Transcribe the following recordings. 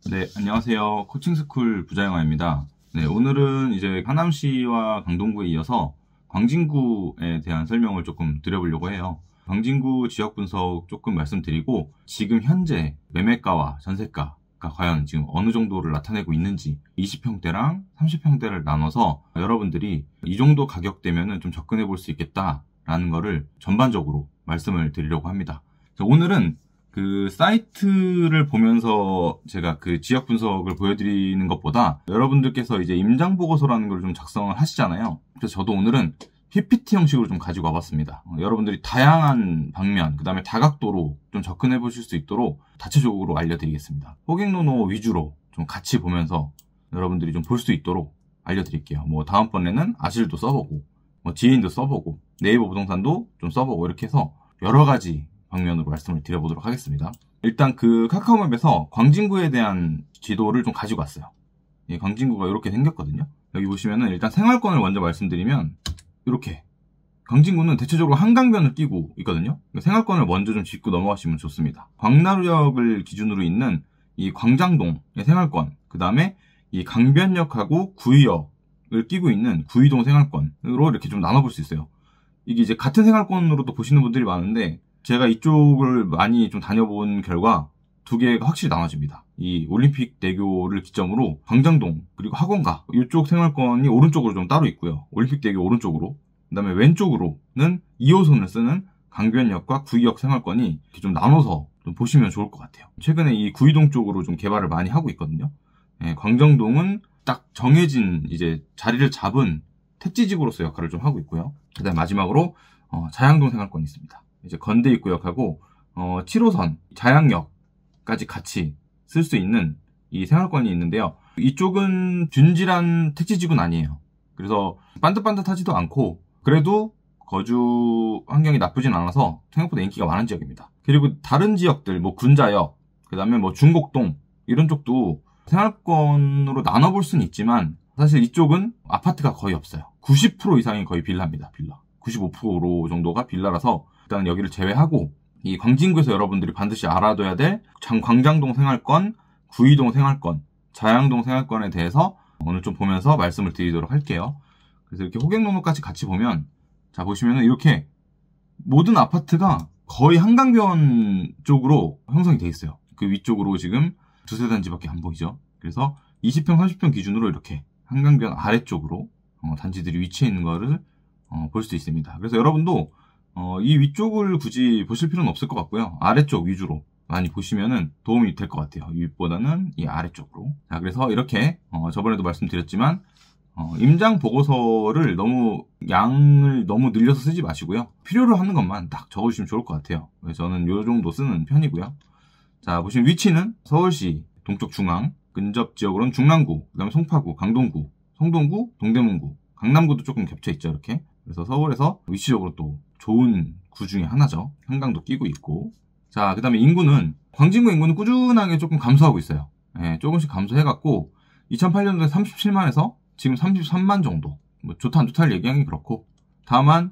네, 안녕하세요. 코칭스쿨 부자영아입니다. 네, 오늘은 이제 하남시와 강동구에 이어서 광진구에 대한 설명을 조금 드려보려고 해요. 광진구 지역 분석 조금 말씀드리고, 지금 현재 매매가와 전세가가 과연 지금 어느 정도를 나타내고 있는지 20평대랑 30평대를 나눠서 여러분들이 이 정도 가격대면은 좀 접근해 볼 수 있겠다라는 거를 전반적으로 말씀을 드리려고 합니다. 오늘은 그 사이트를 보면서 제가 그 지역 분석을 보여드리는 것보다 여러분들께서 이제 임장 보고서라는 걸 좀 작성을 하시잖아요. 그래서 저도 오늘은 PPT 형식으로 좀 가지고 와봤습니다. 여러분들이 다양한 방면, 그 다음에 다각도로 좀 접근해 보실 수 있도록 다체적으로 알려드리겠습니다. 호갱노노 위주로 좀 같이 보면서 여러분들이 좀 볼 수 있도록 알려드릴게요. 뭐 다음번에는 아실도 써보고, 뭐 지인도 써보고, 네이버 부동산도 좀 써보고, 이렇게 해서 여러 가지 방면으로 말씀을 드려보도록 하겠습니다. 일단 그 카카오맵에서 광진구에 대한 지도를 좀 가지고 왔어요. 예, 광진구가 이렇게 생겼거든요. 여기 보시면은 일단 생활권을 먼저 말씀드리면 이렇게 광진구는 대체적으로 한강변을 끼고 있거든요. 생활권을 먼저 좀 짚고 넘어가시면 좋습니다. 광나루역을 기준으로 있는 이 광장동의 생활권, 그 다음에 이 강변역하고 구의역을 끼고 있는 구의동 생활권으로 이렇게 좀 나눠볼 수 있어요. 이게 이제 같은 생활권으로도 보시는 분들이 많은데, 제가 이쪽을 많이 좀 다녀본 결과 두 개가 확실히 나눠집니다. 이 올림픽대교를 기점으로 광장동 그리고 학원가 이쪽 생활권이 오른쪽으로 좀 따로 있고요. 올림픽대교 오른쪽으로, 그 다음에 왼쪽으로는 2호선을 쓰는 강변역과 구의역 생활권이 이렇게 좀 나눠서 좀 보시면 좋을 것 같아요. 최근에 이 구의동 쪽으로 좀 개발을 많이 하고 있거든요. 예, 광장동은 딱 정해진 이제 자리를 잡은 택지지구로서 역할을 좀 하고 있고요. 그 다음에 마지막으로 자양동 생활권이 있습니다. 이제 건대입구역하고 7호선 자양역까지 같이 쓸 수 있는 이 생활권이 있는데요. 이쪽은 균질한 택지지구는 아니에요. 그래서 반듯반듯하지도 않고 그래도 거주 환경이 나쁘진 않아서 생각보다 인기가 많은 지역입니다. 그리고 다른 지역들 뭐 군자역, 그 다음에 뭐 중곡동 이런 쪽도 생활권으로 나눠볼 수는 있지만 사실 이쪽은 아파트가 거의 없어요. 90% 이상이 거의 빌라입니다. 빌라. 95% 정도가 빌라라서 일단 여기를 제외하고 이 광진구에서 여러분들이 반드시 알아둬야 될 광장동 생활권, 구의동 생활권, 자양동 생활권에 대해서 오늘 좀 보면서 말씀을 드리도록 할게요. 그래서 이렇게 호갱노노까지 같이 보면, 자 보시면은 이렇게 모든 아파트가 거의 한강변 쪽으로 형성이 돼 있어요. 그 위쪽으로 지금 두세 단지밖에 안 보이죠. 그래서 20평, 30평 기준으로 이렇게 한강변 아래쪽으로 단지들이 위치해 있는 거를 볼 수 있습니다. 그래서 여러분도 이 위쪽을 굳이 보실 필요는 없을 것 같고요. 아래쪽 위주로 많이 보시면은 도움이 될 것 같아요. 윗보다는 이 아래쪽으로. 자, 그래서 이렇게 저번에도 말씀드렸지만 임장 보고서를 양을 너무 늘려서 쓰지 마시고요. 필요로 하는 것만 딱 적어주시면 좋을 것 같아요. 그래서 저는 이 정도 쓰는 편이고요. 자, 보시면 위치는 서울시 동쪽 중앙, 근접 지역으로는 중랑구, 그 다음에 송파구, 강동구, 성동구, 동대문구, 강남구도 조금 겹쳐 있죠, 이렇게. 그래서 서울에서 위치적으로 또 좋은 구 중에 하나죠. 한강도 끼고 있고. 자, 그 다음에 인구는, 광진구 인구는 꾸준하게 조금 감소하고 있어요. 예, 조금씩 감소해갖고 2008년도에 37만에서 지금 33만 정도. 뭐 좋다 안 좋다를 얘기하기 그렇고, 다만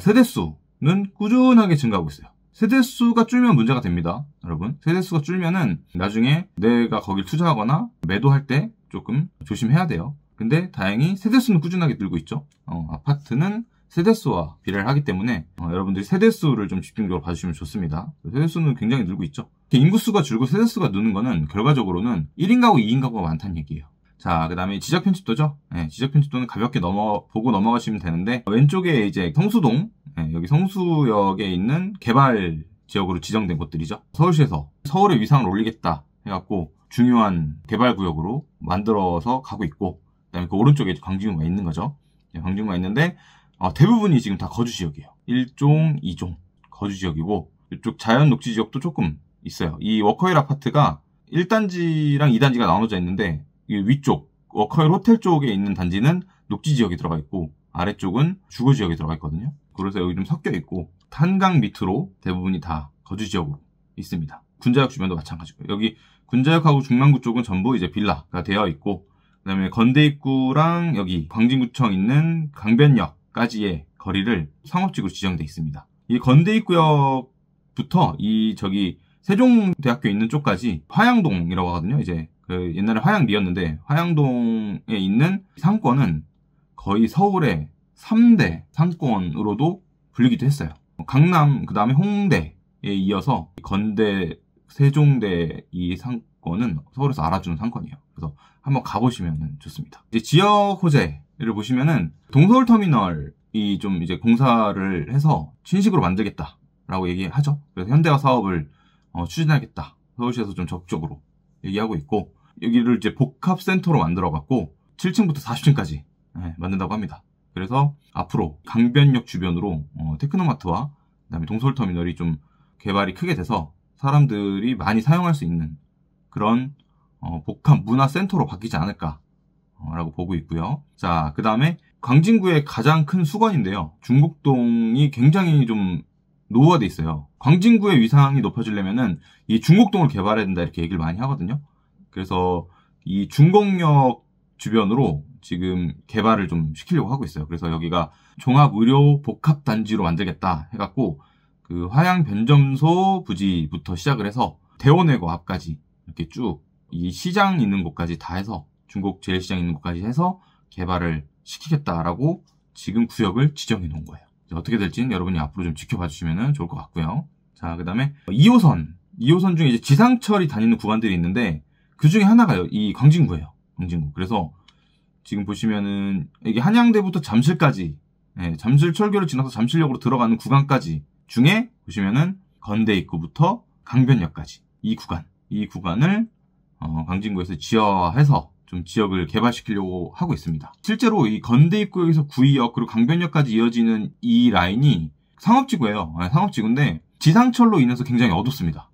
세대수는 꾸준하게 증가하고 있어요. 세대수가 줄면 문제가 됩니다, 여러분. 세대수가 줄면은 나중에 내가 거길 투자하거나 매도할 때 조금 조심해야 돼요. 근데 다행히 세대수는 꾸준하게 늘고 있죠. 아파트는 세대수와 비례를 하기 때문에 여러분들이 세대수를 좀 집중적으로 봐주시면 좋습니다. 세대수는 굉장히 늘고 있죠. 인구수가 줄고 세대수가 느는 거는 결과적으로는 1인 가구, 2인 가구가 많다는 얘기예요. 자, 그 다음에 지적 편집도죠. 네, 지적 편집도는 가볍게 보고 넘어가시면 되는데, 왼쪽에 이제 성수동, 여기 성수역에 있는 개발 지역으로 지정된 곳들이죠. 서울시에서 서울의 위상을 올리겠다 해갖고 중요한 개발 구역으로 만들어서 가고 있고, 그다음에 그 오른쪽에 광진구가 있는 거죠. 광진구가 있는데 대부분이 지금 다 거주 지역이에요. 1종, 2종 거주 지역이고, 이쪽 자연 녹지 지역도 조금 있어요. 이 워커힐 아파트가 1단지랑 2단지가 나눠져 있는데, 이 위쪽 워커힐 호텔 쪽에 있는 단지는 녹지 지역이 들어가 있고 아래쪽은 주거 지역이 들어가 있거든요. 그래서 여기 좀 섞여 있고 한강 밑으로 대부분이 다 거주 지역으로 있습니다. 군자역 주변도 마찬가지고요. 여기 군자역하고 중랑구 쪽은 전부 이제 빌라가 되어 있고, 그다음에 건대입구랑 여기 광진구청 있는 강변역까지의 거리를 상업지구로 지정돼 있습니다. 이 건대입구역부터 이 저기 세종대학교 있는 쪽까지 화양동이라고 하거든요. 이제 그 옛날에 화양리였는데 화양동에 있는 상권은 거의 서울의 3대 상권으로도 불리기도 했어요. 강남, 그 다음에 홍대에 이어서 건대, 세종대 이 상권은 서울에서 알아주는 상권이에요. 그래서 한번 가보시면 좋습니다. 이제 지역 호재를 보시면은 동서울터미널이 좀 이제 공사를 해서 신식으로 만들겠다라고 얘기하죠. 그래서 현대화 사업을 추진하겠다. 서울시에서 좀 적극적으로 얘기하고 있고, 여기를 이제 복합센터로 만들어갖고 7층부터 40층까지 만든다고 합니다. 그래서 앞으로 강변역 주변으로 테크노마트와 그다음에 동서울터미널이 좀 개발이 크게 돼서 사람들이 많이 사용할 수 있는 그런 복합 문화센터로 바뀌지 않을까라고 보고 있고요. 자, 그 다음에 광진구의 가장 큰 수건인데요. 중곡동이 굉장히 좀 노후화돼 있어요. 광진구의 위상이 높아지려면은 이 중곡동을 개발해야 된다 이렇게 얘기를 많이 하거든요. 그래서 이 중곡역 주변으로 지금 개발을 좀 시키려고 하고 있어요. 그래서 여기가 종합의료 복합단지로 만들겠다 해갖고 그 화양변점소 부지부터 시작을 해서 대원외고 앞까지 이렇게 쭉 이 시장 있는 곳까지 다 해서 중곡 제일시장 있는 곳까지 해서 개발을 시키겠다라고 지금 구역을 지정해 놓은 거예요. 어떻게 될지는 여러분이 앞으로 좀 지켜봐 주시면 좋을 것 같고요. 자, 그 다음에 2호선 중에 이제 지상철이 다니는 구간들이 있는데 그 중에 하나가 이 광진구예요. 광진구. 그래서 지금 보시면은 이게 한양대부터 잠실까지, 잠실철교를 지나서 잠실역으로 들어가는 구간까지 중에 보시면은 건대 입구부터 강변역까지 이 구간을 광진구에서 지하화해서 좀 지역을 개발시키려고 하고 있습니다. 실제로 이 건대 입구역에서 구의역 그리고 강변역까지 이어지는 이 라인이 상업지구예요. 상업지구인데 지상철로 인해서 굉장히 어둡습니다.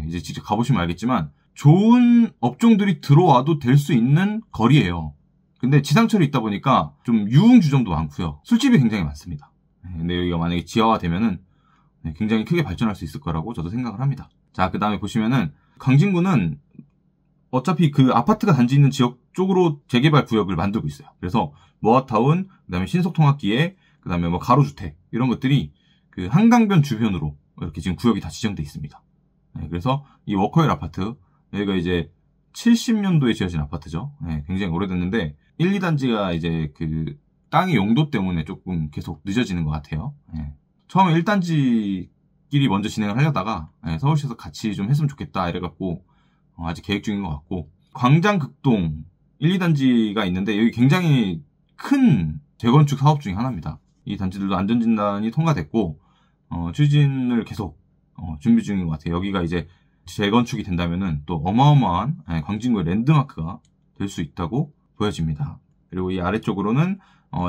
이제 직접 가보시면 알겠지만 좋은 업종들이 들어와도 될 수 있는 거리예요. 근데 지상철이 있다 보니까 좀 유흥주점도 많고요. 술집이 굉장히 많습니다. 근데 여기가 만약에 지하화되면은 굉장히 크게 발전할 수 있을 거라고 저도 생각을 합니다. 자, 그 다음에 보시면은 광진구는 어차피 그 아파트가 단지 있는 지역 쪽으로 재개발 구역을 만들고 있어요. 그래서 모아타운, 그 다음에 신속통합기에, 그 다음에 뭐 가로주택 이런 것들이 그 한강변 주변으로 이렇게 지금 구역이 다 지정돼 있습니다. 그래서 이 워커힐 아파트, 여기가 이제 70년도에 지어진 아파트죠. 굉장히 오래됐는데 1, 2단지가 이제 그 땅의 용도 때문에 조금 계속 늦어지는 것 같아요. 처음에 1단지끼리 먼저 진행을 하려다가 서울시에서 같이 좀 했으면 좋겠다 이래갖고 아직 계획 중인 것 같고, 광장극동 1, 2단지가 있는데 여기 굉장히 큰 재건축 사업 중에 하나입니다. 이 단지들도 안전진단이 통과됐고 추진을 계속 준비 중인 것 같아요. 여기가 이제 재건축이 된다면은 또 어마어마한 광진구의 랜드마크가 될 수 있다고 보여집니다. 그리고 이 아래쪽으로는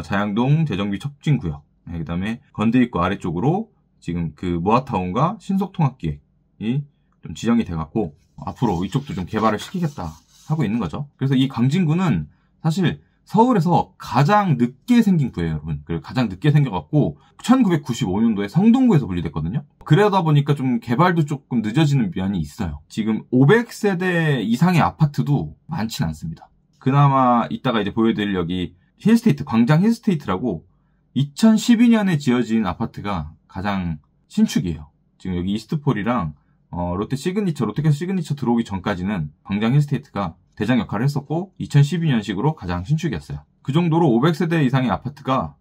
자양동 재정비 촉진구역, 그 다음에 건대입구 아래쪽으로 지금 그 모아타운과 신속통합기획이 좀 지정이 돼갖고 앞으로 이쪽도 좀 개발을 시키겠다 하고 있는 거죠. 그래서 이 광진구는 사실 서울에서 가장 늦게 생긴 구예요, 여러분. 그리고 가장 늦게 생겨갖고 1995년도에 성동구에서 분리됐거든요. 그러다 보니까 좀 개발도 조금 늦어지는 면이 있어요. 지금 500세대 이상의 아파트도 많진 않습니다. 그나마 이따가 이제 보여드릴 여기 힐스테이트, 광장 힐스테이트라고 2012년에 지어진 아파트가 가장 신축이에요. 지금 여기 이스트폴이랑 롯데캐슬 시그니처 들어오기 전까지는 광장 힐스테이트가 대장 역할을 했었고 2012년식으로 가장 신축이었어요. 그 정도로 500세대 이상의 아파트가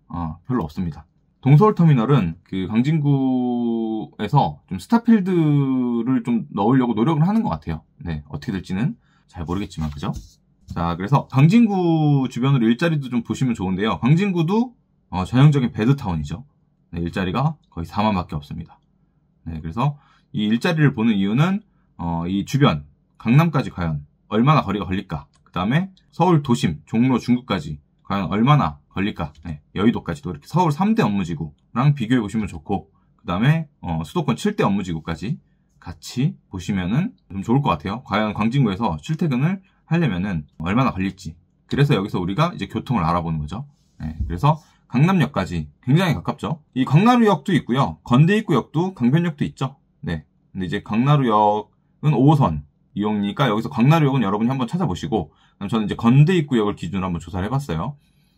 별로 없습니다. 동서울터미널은 그 광진구에서 좀 스타필드를 좀 넣으려고 노력을 하는 것 같아요. 어떻게 될지는 잘 모르겠지만, 그죠? 자, 그래서 광진구 주변으로 일자리도 좀 보시면 좋은데요. 광진구도 전형적인 베드타운이죠. 일자리가 거의 4만 밖에 없습니다. 그래서 이 일자리를 보는 이유는 이 주변 강남까지 과연 얼마나 거리가 걸릴까, 그 다음에 서울 도심 종로 중구까지 과연 얼마나 걸릴까, 여의도까지도 이렇게 서울 3대 업무지구랑 비교해 보시면 좋고, 그 다음에 수도권 7대 업무지구까지 같이 보시면은 좀 좋을 것 같아요. 과연 광진구에서 출퇴근을 하려면은 얼마나 걸릴지. 그래서 여기서 우리가 이제 교통을 알아보는 거죠. 그래서 강남역까지 굉장히 가깝죠. 이 광나루역도 있고요, 건대입구역도 강변역도 있죠. 근데 이제 광나루역은 5호선 이용이니까 여기서 광나루역은 여러분이 한번 찾아보시고, 저는 이제 건대입구역을 기준으로 한번 조사를 해봤어요.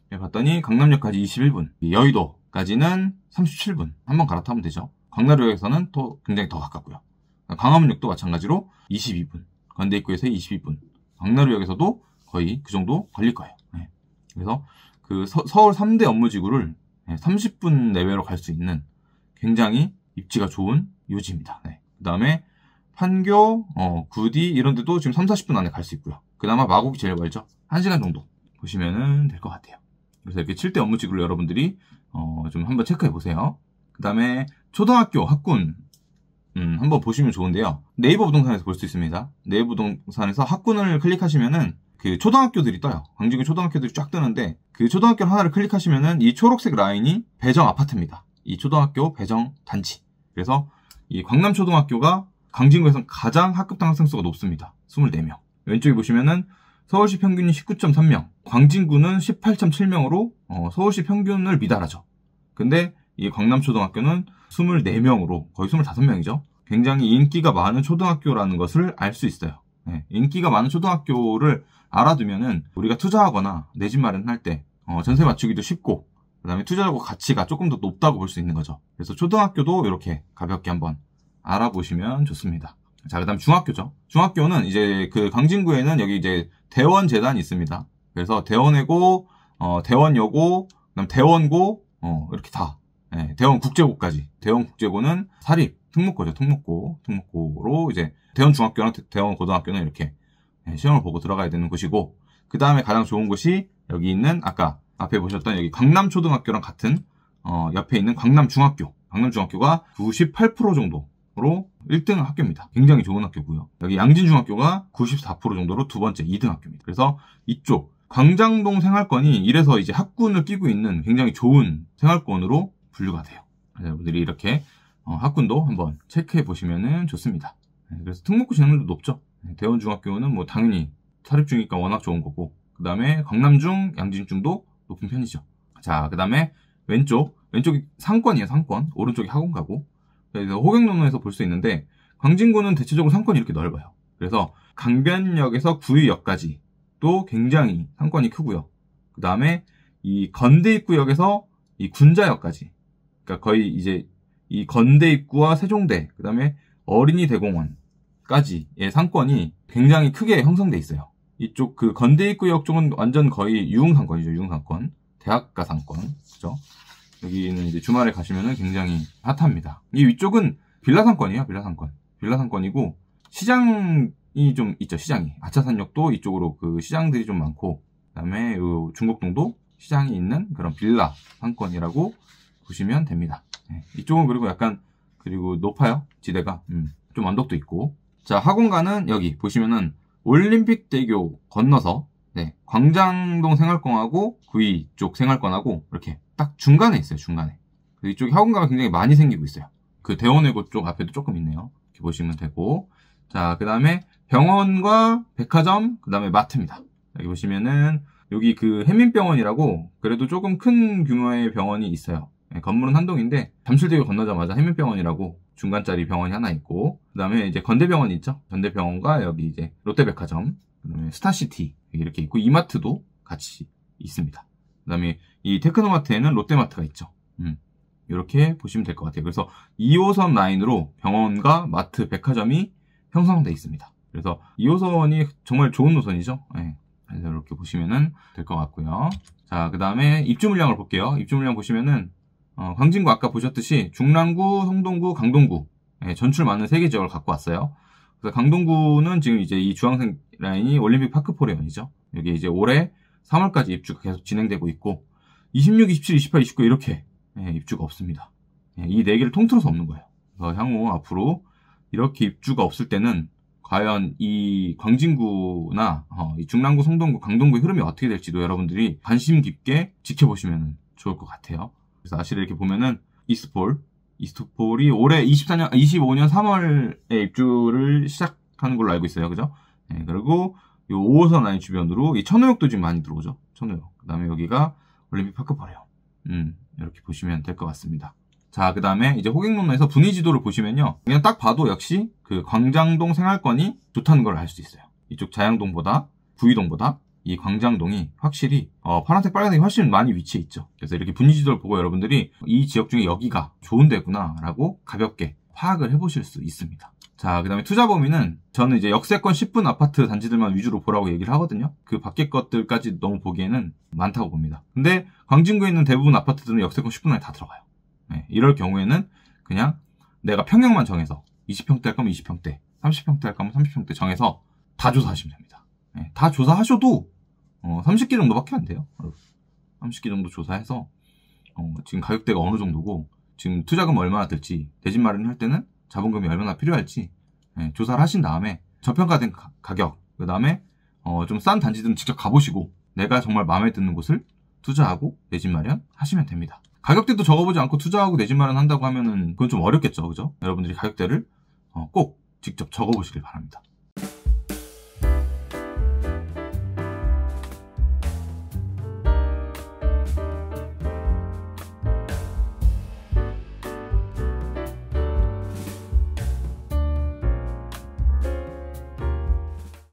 봤더니 강남역까지 21분, 여의도까지는 37분 한번 갈아타면 되죠. 광나루역에서는 또 굉장히 더 가깝고요. 광화문역도 마찬가지로 22분, 건대입구에서 22분, 광나루역에서도 거의 그 정도 걸릴 거예요. 네. 그래서 그 서울 3대 업무지구를 30분 내외로 갈 수 있는 굉장히 입지가 좋은 요지입니다. 네. 그 다음에 판교, 구디 이런 데도 지금 30, 40분 안에 갈 수 있고요. 그나마 마곡이 제일 멀죠. 1시간 정도 보시면은 될 것 같아요. 그래서 이렇게 7대 업무지구를 여러분들이 좀 한번 체크해 보세요. 그 다음에 초등학교 학군 한번 보시면 좋은데요. 네이버 부동산에서 볼 수 있습니다. 네이버 부동산에서 학군을 클릭하시면은 그 초등학교들이 떠요. 광진구 초등학교들이 쫙 뜨는데 그 초등학교 하나를 클릭하시면은 이 초록색 라인이 배정 아파트입니다. 이 초등학교 배정 단지. 그래서 이 광남초등학교가 광진구에서 가장 학급당 학생수가 높습니다. 24명. 왼쪽에 보시면은 서울시 평균이 19.3명, 광진구는 18.7명으로 서울시 평균을 미달하죠. 근데 이 광남초등학교는 24명으로 거의 25명이죠. 굉장히 인기가 많은 초등학교라는 것을 알 수 있어요. 네, 인기가 많은 초등학교를 알아두면은 우리가 투자하거나 내 집 마련할 때 전세 맞추기도 쉽고 그 다음에 투자하고 가치가 조금 더 높다고 볼 수 있는 거죠. 그래서 초등학교도 이렇게 가볍게 한번 알아보시면 좋습니다. 자, 그 다음 중학교죠. 중학교는 이제 그 광진구에는 여기 이제 대원재단이 있습니다. 그래서 대원외고, 대원여고, 그다음 대원고, 이렇게 다. 네, 대원국제고까지. 대원국제고는 사립, 특목고죠. 특목고로 이제 대원중학교나 대원고등학교는 이렇게 시험을 보고 들어가야 되는 곳이고, 그 다음에 가장 좋은 곳이 여기 있는 아까 앞에 보셨던 여기 광남초등학교랑 같은, 옆에 있는 광남중학교. 광남중학교가 98% 정도로 1등 학교입니다. 굉장히 좋은 학교고요. 여기 양진중학교가 94% 정도로 두 번째 2등 학교입니다. 그래서 이쪽 광장동 생활권이 이래서 이제 학군을 끼고 있는 굉장히 좋은 생활권으로 분류가 돼요. 여러분들이 이렇게 학군도 한번 체크해 보시면 좋습니다. 그래서 특목고 진학률도 높죠. 대원중학교는 뭐 당연히 사립중이니까 워낙 좋은 거고, 그 다음에 광남중, 양진중도 높은 편이죠. 자, 그 다음에 왼쪽이 상권이에요. 상권. 오른쪽이 학원가고. 그래서 호갱노노에서 볼 수 있는데 광진구는 대체적으로 상권이 이렇게 넓어요. 그래서 강변역에서 구의역까지 또 굉장히 상권이 크고요. 그 다음에 이 건대입구역에서 이 군자역까지, 그러니까 거의 이제 이 건대입구와 세종대, 그 다음에 어린이대공원까지의 상권이 굉장히 크게 형성돼 있어요. 이쪽 그 건대입구역 쪽은 완전 거의 유흥상권이죠. 유흥상권, 대학가 상권, 그죠? 여기는 이제 주말에 가시면은 굉장히 핫합니다. 이 위쪽은 빌라상권이에요. 빌라상권이고 시장이 좀 있죠. 시장이 아차산역도 이쪽으로 그 시장들이 좀 많고, 그다음에 요 중곡동도 시장이 있는 그런 빌라 상권이라고 보시면 됩니다. 네, 이쪽은 그리고 약간 그리고 높아요. 지대가 좀 언덕도 있고. 자, 학원가는 여기 보시면은 올림픽대교 건너서 광장동 생활권하고 구이 쪽 생활권하고 이렇게 딱 중간에 있어요. 중간에. 이쪽에 학원가가 굉장히 많이 생기고 있어요. 그 대원외고 쪽 앞에도 조금 있네요. 이렇게 보시면 되고. 자, 그 다음에 병원과 백화점, 그 다음에 마트입니다. 여기 보시면은 여기 그 햇민병원이라고 그래도 조금 큰 규모의 병원이 있어요. 건물은 한 동인데 잠실대교 건너자마자 햇민병원이라고 중간짜리 병원이 하나 있고, 그 다음에 이제 건대병원이 있죠. 건대병원과 여기 이제 롯데백화점, 그 다음에 스타시티 이렇게 있고, 이마트도 같이 있습니다. 그 다음에 이 테크노마트에는 롯데마트가 있죠. 이렇게 보시면 될 것 같아요. 그래서 2호선 라인으로 병원과 마트, 백화점이 형성되어 있습니다. 그래서 2호선이 정말 좋은 노선이죠. 네. 그래서 이렇게 보시면 될 것 같고요. 자, 그 다음에 입주 물량을 볼게요. 입주 물량 보시면은 광진구 아까 보셨듯이 중랑구, 성동구, 강동구 전출 많은 3개 지역을 갖고 왔어요. 그래서 강동구는 지금 이제 이 주황색 라인이 올림픽 파크포레온이죠. 여기 이제 올해 3월까지 입주가 계속 진행되고 있고 26, 27, 28, 29 이렇게 입주가 없습니다. 이 4개를 통틀어서 없는 거예요. 그래서 향후 앞으로 이렇게 입주가 없을 때는 과연 이 광진구나 이 중랑구, 성동구, 강동구의 흐름이 어떻게 될지도 여러분들이 관심 깊게 지켜보시면 좋을 것 같아요. 그래서 사실 이렇게 보면은 이스트폴이 올해 25년 3월에 입주를 시작하는 걸로 알고 있어요. 그죠? 그리고 이 5호선 라인 주변으로 이 천호역도 지금 많이 들어오죠. 천호역. 그 다음에 여기가 올림픽 파크포레온. 이렇게 보시면 될 것 같습니다. 자, 그 다음에 이제 호갱노노에서 분위 지도를 보시면요. 그냥 딱 봐도 역시 그 광장동 생활권이 좋다는 걸 알 수 있어요. 이쪽 자양동보다, 부의동보다 이 광장동이 확실히 파란색, 빨간색이 훨씬 많이 위치해 있죠. 그래서 이렇게 분위 지도를 보고 여러분들이 이 지역 중에 여기가 좋은 데구나 라고 가볍게 파악을 해보실 수 있습니다. 자, 그 다음에 투자 범위는 저는 이제 역세권 10분 아파트 단지들만 위주로 보라고 얘기를 하거든요. 그 밖의 것들까지 너무 보기에는 많다고 봅니다. 근데 광진구에 있는 대부분 아파트들은 역세권 10분 안에 다 들어가요. 네, 이럴 경우에는 그냥 내가 평형만 정해서 20평대 할 거면 20평대, 30평대 할 거면 30평대 정해서 다 조사하시면 됩니다. 네, 다 조사하셔도 30개 정도밖에 안 돼요. 30개 정도 조사해서 지금 가격대가 어느 정도고 지금 투자금 얼마나 들지, 내 집 마련할 때는 자본금이 얼마나 필요할지 조사를 하신 다음에 저평가된 가격, 그 다음에 좀 싼 단지들은 직접 가보시고 내가 정말 마음에 드는 곳을 투자하고 내 집 마련 하시면 됩니다. 가격대도 적어보지 않고 투자하고 내 집 마련 한다고 하면은 그건 좀 어렵겠죠, 그죠? 여러분들이 가격대를 꼭 직접 적어보시길 바랍니다.